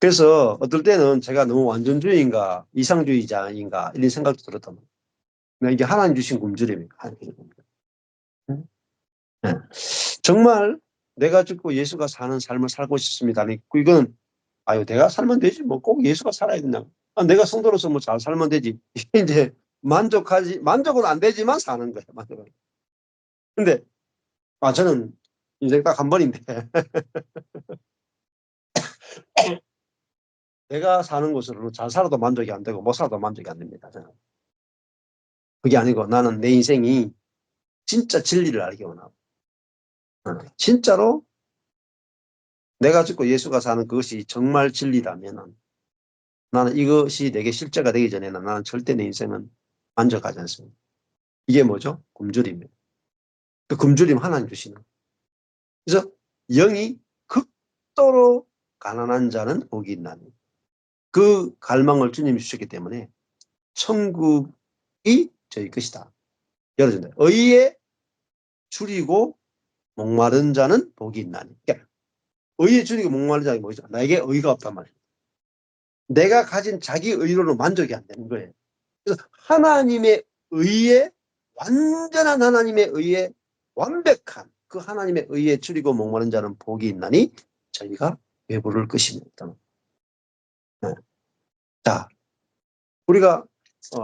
그래서 어떨 때는 제가 너무 완전주의인가 이상주의자인가 이런 생각도 들었단 말이에요. 이게 하나님 주신 굶주림이에요. 네. 정말 내가 죽고 예수가 사는 삶을 살고 싶습니다. 이건 내가 살면 되지 뭐 꼭 예수가 살아야 되냐. 내가 성도로서 뭐 잘 살면 되지. 이제 만족은 안 되지만 사는 거예요. 만족은. 근데 저는 인생 딱 한 번인데 내가 사는 것으로는 잘 살아도 만족이 안 되고 못 살아도 만족이 안 됩니다. 저는. 그게 아니고 나는 내 인생이 진짜 진리를 알기 원하고 진짜로 내가 죽고 예수가 사는 그것이 정말 진리라면 나는 이것이 내게 실제가 되기 전에는 나는 절대 내 인생은 만족하지 않습니다. 이게 뭐죠? 굶주림이에요. 그 굶주림 하나님 주시는. 그래서 영이 극도로 가난한 자는 복이 있나니 그 갈망을 주님이 주셨기 때문에 천국이 저희 것이다. 열어준다. 의에 줄이고 목마른 자는 복이 있나니. 그러니까 의에 줄이고 목마른 자가 뭐죠? 나에게 의가 없단 말이에요. 내가 가진 자기 의로는 만족이 안 되는 거예요. 그래서 하나님의 의에 완전한 하나님의 의에 완벽한 그 하나님의 의에 줄이고 목마른 자는 복이 있나니 저희가 배부를 것입니다. 네. 자, 우리가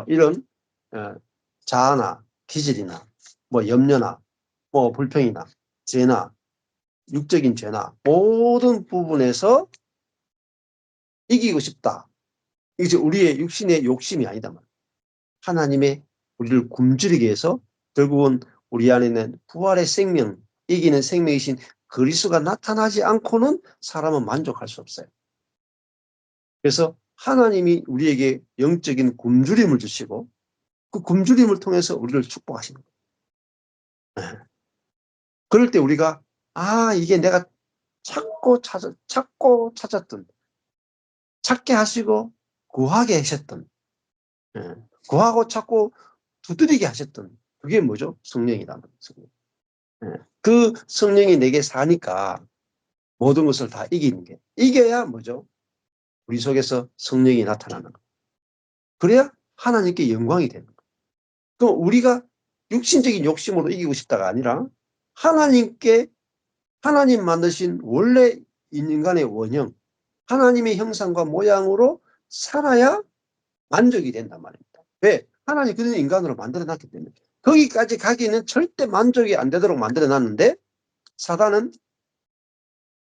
이런 자아나 기질이나 뭐 염려나 뭐 불평이나 죄나 육적인 죄나 모든 부분에서 이기고 싶다. 이게 우리의 육신의 욕심이 아니다 말이야. 하나님의 우리를 굶주리게 해서 결국은 우리 안에 있는 부활의 생명, 이기는 생명이신 그리스도가 나타나지 않고는 사람은 만족할 수 없어요. 그래서 하나님이 우리에게 영적인 굶주림을 주시고 그 굶주림을 통해서 우리를 축복하시는 거예요. 네. 그럴 때 우리가 이게 내가 찾고 찾았던, 찾게 하시고 구하게 하셨던, 구하고 찾고 두드리게 하셨던 그게 뭐죠? 성령이라는 거예요. 그 성령이 내게 사니까 모든 것을 다 이기는 게, 이겨야 뭐죠? 우리 속에서 성령이 나타나는 거예요. 그래야 하나님께 영광이 되는 거예요. 그럼 우리가 육신적인 욕심으로 이기고 싶다가 아니라 하나님께, 하나님 만드신 원래 인간의 원형, 하나님의 형상과 모양으로 살아야 만족이 된단 말입니다. 왜? 하나님 그런 인간으로 만들어놨기 때문에. 거기까지 가기는 절대 만족이 안 되도록 만들어놨는데 사단은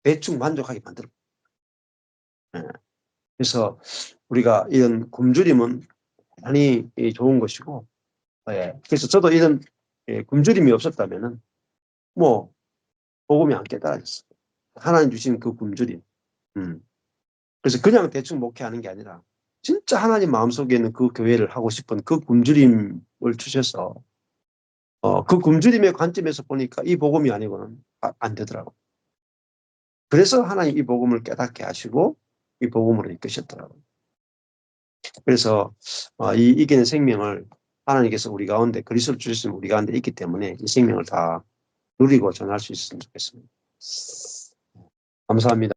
대충 만족하게 만들어. 그래서 우리가 이런 굶주림은 많이 좋은 것이고, 그래서 저도 이런 굶주림이 없었다면은 뭐 복음이 안 깨달아졌어요. 하나님 주신 그 굶주림. 그래서 그냥 대충 목회하는 게 아니라 진짜 하나님 마음속에 있는 그 교회를 하고 싶은 그 굶주림을 주셔서 그 굶주림의 관점에서 보니까 이 복음이 아니고는 안 되더라고요. 그래서 하나님 이 복음을 깨닫게 하시고 이 복음으로 이끄셨더라고요. 그래서 이 이기는 생명을 하나님께서 우리 가운데 그리스도를 주셨으면 우리 가운데 있기 때문에 이 생명을 다 누리고 전할 수 있으면 좋겠습니다. 감사합니다.